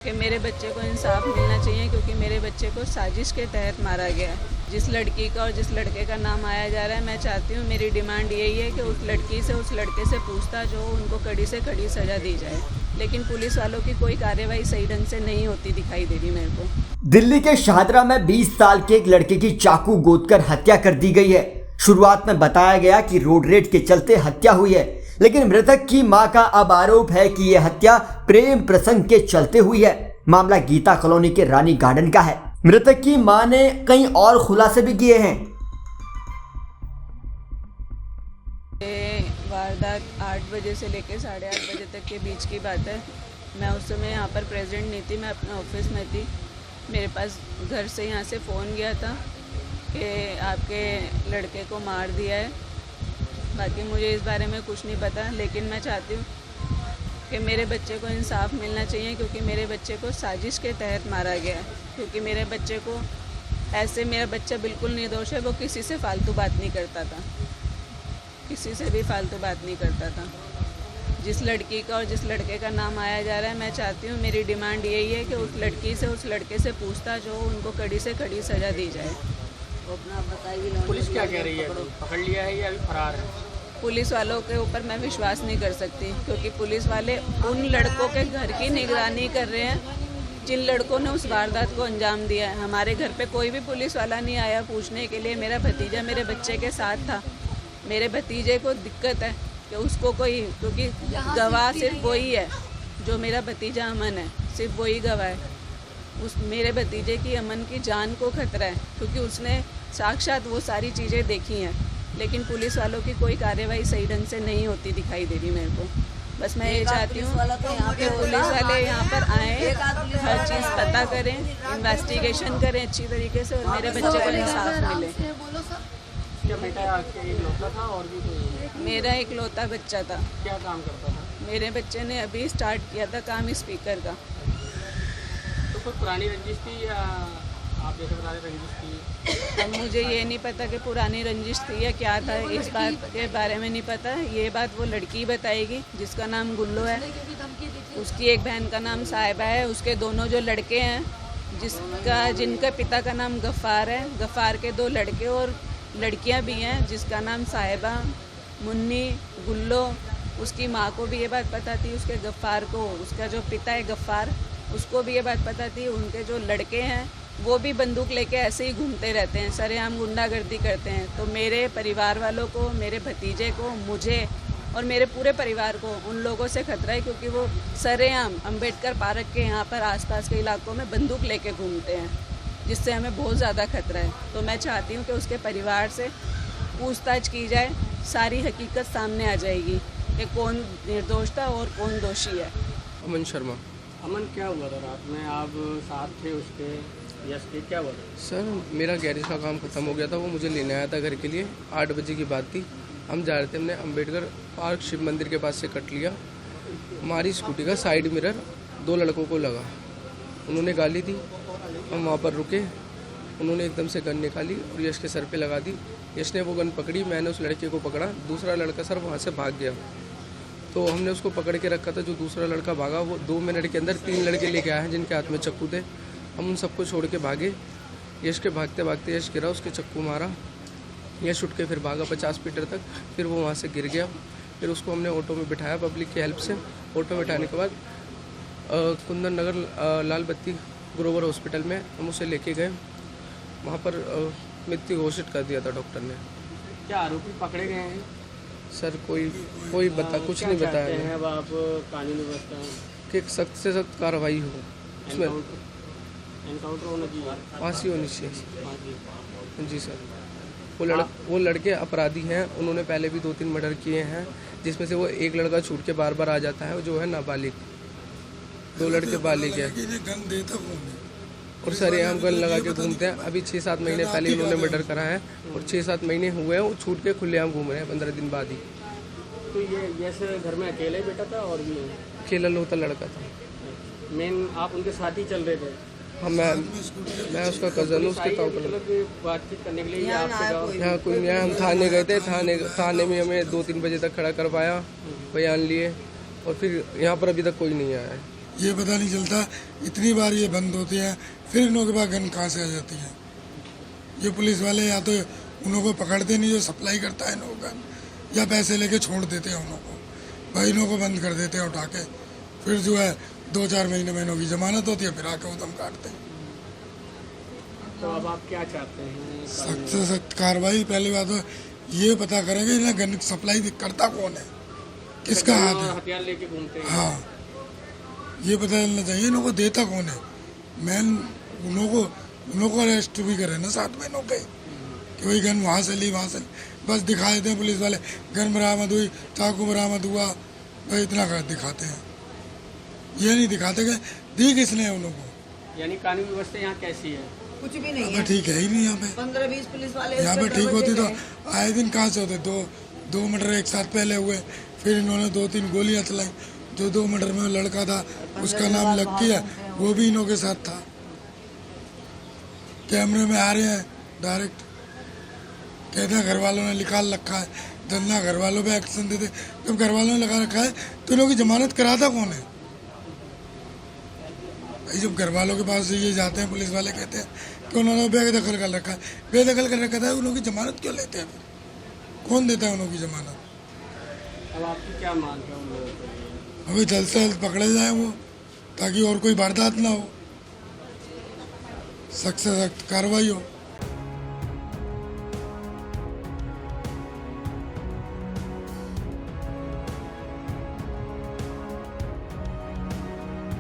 कि मेरे बच्चे को इंसाफ मिलना चाहिए क्योंकि मेरे बच्चे को साजिश के तहत मारा गया है। जिस लड़की का और जिस लड़के का नाम आया जा रहा है, मैं चाहती हूँ, मेरी डिमांड यही है कि उस लड़की से उस लड़के से पूछताछ हो, उनको कड़ी से कड़ी सज़ा दी जाए। लेकिन पुलिस वालों की कोई कार्रवाई सही ढंग से नहीं होती दिखाई दे रही मेरे को। दिल्ली के शाहदरा में 20 साल के एक लड़के की चाकू गोदकर हत्या कर दी गई है। शुरुआत में बताया गया कि रोड रेज के चलते हत्या हुई है, लेकिन मृतक की मां का अब आरोप है कि यह हत्या प्रेम प्रसंग के चलते हुई है। मामला गीता कॉलोनी के रानी गार्डन का है। मृतक की मां ने कई और खुलासे भी किए हैं। वारदात 8 बजे से लेकर 8:30 बजे तक के बीच की बात है। मैं उस समय यहाँ पर प्रेजेंट नहीं थी, मैं अपने ऑफिस में थी। मेरे पास घर से यहाँ से फ़ोन गया था कि आपके लड़के को मार दिया है। बाकी मुझे इस बारे में कुछ नहीं पता, लेकिन मैं चाहती हूँ कि मेरे बच्चे को इंसाफ मिलना चाहिए क्योंकि मेरे बच्चे को साजिश के तहत मारा गया है। क्योंकि मेरे बच्चे को ऐसे, मेरा बच्चा बिल्कुल निर्दोष है, वो किसी से फालतू बात नहीं करता था, किसी से भी फालतू बात नहीं करता था। जिस लड़की का और जिस लड़के का नाम आया जा रहा है, मैं चाहती हूँ, मेरी डिमांड यही है कि उस लड़की से उस लड़के से पूछताछ हो, उनको कड़ी से कड़ी सज़ा दी जाए। पुलिस क्या कह रही है? पकड़ लिया है या अभी फरार है? पुलिस वालों के ऊपर मैं विश्वास नहीं कर सकती क्योंकि पुलिस वाले उन लड़कों के घर की निगरानी कर रहे हैं जिन लड़कों ने उस वारदात को अंजाम दिया है। हमारे घर पे कोई भी पुलिस वाला नहीं आया पूछने के लिए। मेरा भतीजा मेरे बच्चे के साथ था। मेरे भतीजे को दिक्कत है कि उसको कोई, क्योंकि गवाह सिर्फ वही है जो मेरा भतीजा अमन है, सिर्फ वही गवाह है। उस मेरे भतीजे की, अमन की जान को खतरा है क्योंकि उसने साक्षात वो सारी चीज़ें देखी हैं। लेकिन पुलिस वालों की कोई कार्रवाई सही ढंग से नहीं होती दिखाई दे रही मेरे को। बस मैं ये चाहती हूँ कि पुलिस वाले यहाँ पर आएँ, हर चीज़ पता करें, इन्वेस्टिगेशन करें अच्छी तरीके से और मेरे बच्चे को इंसाफ मिले। क्या बेटा आपका इकलौता था और भी कोई? मेरा इकलौता बच्चा था। क्या काम करता था? मेरे बच्चे ने अभी स्टार्ट किया था काम स्पीकर का। तो कोई पुरानी रंजिश थी या आप जैसे बता रहे रंजिश थी? अब मुझे ये नहीं पता कि पुरानी रंजिश थी या क्या था, इस बात के बारे में नहीं पता। ये बात वो लड़की बताएगी जिसका नाम गुल्लो है। उसकी एक बहन का नाम साहिबा है। उसके दोनों जो लड़के हैं, जिनका पिता का नाम गफ़ार है, गफ़ार के 2 लड़के और लड़कियां भी हैं जिसका नाम साहिबा, मुन्नी, गुल्लो। उसकी माँ को भी ये बात पता थी, उसके गफ़ार को, उसका जो पिता है गफ़ार, उसको भी ये बात पता थी। उनके जो लड़के हैं वो भी बंदूक लेके ऐसे ही घूमते रहते हैं, सरेआम गुंडागर्दी करते हैं। तो मेरे परिवार वालों को, मेरे भतीजे को, मुझे और मेरे पूरे परिवार को उन लोगों से खतरा है क्योंकि वो सरेआम अंबेडकर पार्क के यहाँ पर आसपास के इलाकों में बंदूक लेके घूमते हैं, जिससे हमें बहुत ज़्यादा खतरा है। तो मैं चाहती हूँ कि उसके परिवार से पूछताछ की जाए, सारी हकीकत सामने आ जाएगी कि कौन निर्दोष था और कौन दोषी है। अमन शर्मा। अमन, क्या हुआ था रात में? आप साथ थे उसके? यस, क्या हुआ था? सर, मेरा गैरेज का काम ख़त्म हो गया था, वो मुझे लेने आया था घर के लिए। 8 बजे की बात थी। हम जा रहे थे, हमने अंबेडकर पार्क शिव मंदिर के पास से कट लिया। हमारी स्कूटी का साइड मिरर 2 लड़कों को लगा। उन्होंने गाली दी, हम वहाँ पर रुके। उन्होंने एकदम से गन निकाली और यश के सर पे लगा दी। यश ने वो गन पकड़ी, मैंने उस लड़के को पकड़ा। दूसरा लड़का सर वहाँ से भाग गया, तो हमने उसको पकड़ के रखा था। जो दूसरा लड़का भागा, वो 2 मिनट के अंदर 3 लड़के लेके आए हैं जिनके हाथ में चाकू थे। हम उन सबको छोड़ के भागे। यश के भागते भागते यश गिरा, उसके चाकू मारा। यश उठ के फिर भागा 50 मीटर तक, फिर वो वहाँ से गिर गया। फिर उसको हमने ऑटो में बिठाया पब्लिक की हेल्प से। ऑटो में बिठाने के बाद कुंदन नगर लाल बत्ती ग्रोवर हॉस्पिटल में हम उसे लेके गए। वहाँ पर मृत्यु घोषित कर दिया था डॉक्टर ने। क्या आरोपी पकड़े गए हैं? सर कोई कुछ नहीं बताया है। अब आप कानून व्यवस्था कि सख्त से सख्त कार्रवाई हो, उसमें एनकाउंटर होना चाहिए, फांसी होनी चाहिए। फांसी। जी सर। वो लड़के अपराधी हैं। उन्होंने पहले भी 2-3 मर्डर किए हैं, जिसमें से वो एक लड़का छूट के बार बार आ जाता है, जो है नाबालिग। 2 लड़के बालिग हैं और सरेआम गन लगा के घूमते हैं। अभी 6-7 महीने पहले उन्होंने मर्डर करा है और 6-7 महीने हुए हैं वो छूट के खुलेआम घूम रहे हैं 15 दिन बाद ही। तो ये घर में अकेले बेटा था और भी खेला लोता लड़का था। मेन आप उनके साथ ही चल रहे थे? हाँ, मैं उसका कज़न हूँ। उसके मतलब बातचीत करने के लिए यहाँ कोई नहीं आया। हम थाने गए थे, थाने में हमें 2-3 बजे तक खड़ा करवाया, बयान लिए और फिर यहाँ पर अभी तक कोई नहीं आया है। ये पता नहीं चलता। इतनी बार ये बंद होती है, फिर इन लोगों के पास गन कहाँ से आ जाती है। ये पुलिस वाले या तो उन लोगों को पकड़ते नहीं जो सप्लाई करता है इन लोगों का, या पैसे लेके छोड़ देते हैं उन लोगों को। भाई इन लोगों को बंद कर देते हैं उठा के, फिर जो है 2-4 महीनों की जमानत होती है, फिर आके उदम काटते हैं। तो अब आप क्या चाहते हैं? सख्त से सख्त कार्रवाई। पहली बात तो ये पता करेंगे इन्हें गन सप्लाई करता कौन है, किसका हाथ है। हथियार लेके घूमते हैं। हाँ, ये पता चलना चाहिए इन लोगों को देता कौन है। मैन उन लोगों को अरेस्ट भी करे ना साथ में लोग कि वही गन वहाँ से ली, वहाँ से बस दिखा देते हैं पुलिस वाले, गन बरामद हुई, चाकू बरामद हुआ, भाई इतना कर दिखाते हैं। ये नहीं दिखाते कि दी किसने है उन लोगों को। यानी कानून व्यवस्था यहाँ कैसी है? कुछ भी नहीं अब है। ठीक है ही नहीं यहाँ पे। 15-20 पुलिस वाले यहाँ पे ठीक होती तो आए दिन कहाँ से होते। दो मर्डर एक साथ पहले हुए, फिर इन्होंने 2-3 गोलियां चलाई। जो 2 मर्डर में लड़का था उसका नाम लक्की है, वो भी इन्हों के साथ था। कैमरे में आ रहे हैं डायरेक्ट, कहते हैं घर वालों ने निकाल रखा है, धंधा घर वालों पे एक्शन देते। जब घर वालों ने लगा रखा है तो इन्हों की जमानत कराता कौन है भाई। जब घर वालों के पास ये जाते हैं पुलिस वाले, कहते हैं कि उन्होंने बेदखल कर रखा है, बेदखल कर रखा था, उन्हों की जमानत क्यों लेते हैं फिर? कौन देता है उन्हों की जमानत? अब आपकी क्या मांग है उन लोगों के लिए? अभी जल्द से जल्द पकड़े जाए वो, ताकि और कोई वारदात ना हो, सख्त से सख्त कार्रवाई हो।